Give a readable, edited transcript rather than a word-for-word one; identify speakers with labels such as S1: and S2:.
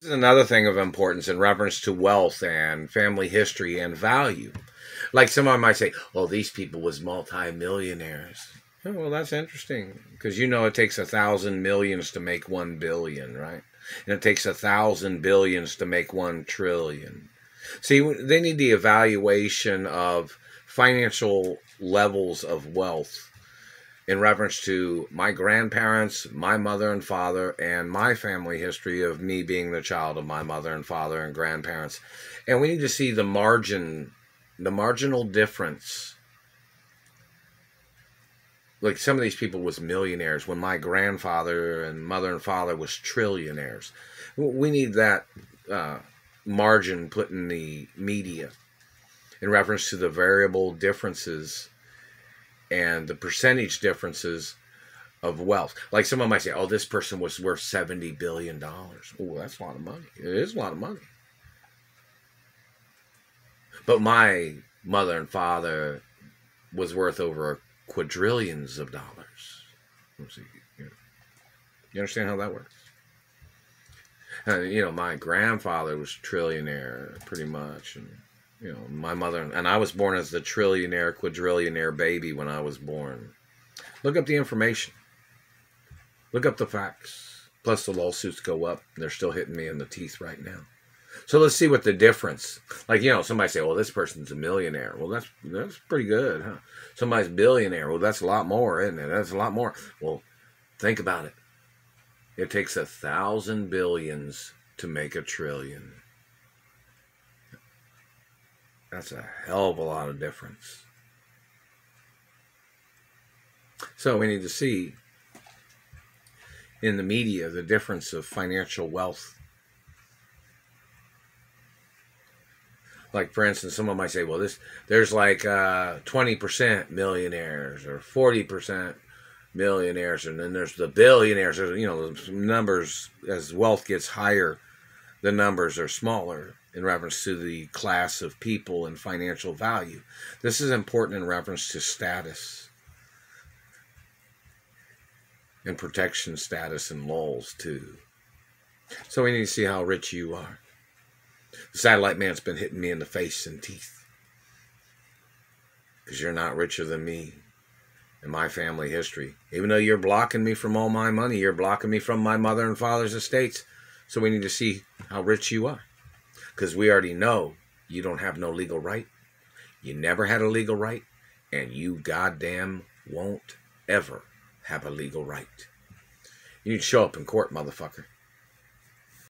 S1: This is another thing of importance in reference to wealth and family history and value. Like someone might say, "Oh, these people was multi-millionaires." Oh, well, that's interesting because you know it takes 1,000 millions to make 1 billion, right? And it takes 1,000 billions to make 1 trillion. See, they need the evaluation of financial levels of wealth in reference to my grandparents, my mother and father, and my family history of me being the child of my mother and father and grandparents. And we need to see the marginal difference. Like some of these people was millionaires when my grandfather and mother and father was trillionaires. We need that margin put in the media in reference to the variable differences and the percentage differences of wealth. Like someone might say, "Oh, this person was worth $70 billion." Oh, that's a lot of money. It is a lot of money. But my mother and father was worth over quadrillions of dollars. Let's see. You understand how that works? My grandfather was trillionaire, pretty much, and my mother, and I was born as the trillionaire, quadrillionaire baby when I was born. Look up the information. Look up the facts. Plus the lawsuits go up. They're still hitting me in the teeth right now. So let's see what the difference. Like, somebody say, "Well, this person's a millionaire." Well, that's pretty good, huh? Somebody's a billionaire. Well, that's a lot more, isn't it? That's a lot more. Well, think about it. It takes 1,000 billions to make a trillion. That's a hell of a lot of difference. So we need to see in the media the difference of financial wealth. Like, for instance, someone might say, "Well, there's like 20% millionaires or 40% millionaires, and then there's the billionaires." The numbers, as wealth gets higher, the numbers are smaller in reference to the class of people and financial value. This is important in reference to status and protection status and laws too. So we need to see how rich you are. The satellite man's been hitting me in the face and teeth because you're not richer than me in my family history. Even though you're blocking me from all my money, you're blocking me from my mother and father's estates. So we need to see how rich you are, because we already know you don't have no legal right. You never had a legal right, and you goddamn won't ever have a legal right. You need to show up in court, motherfucker.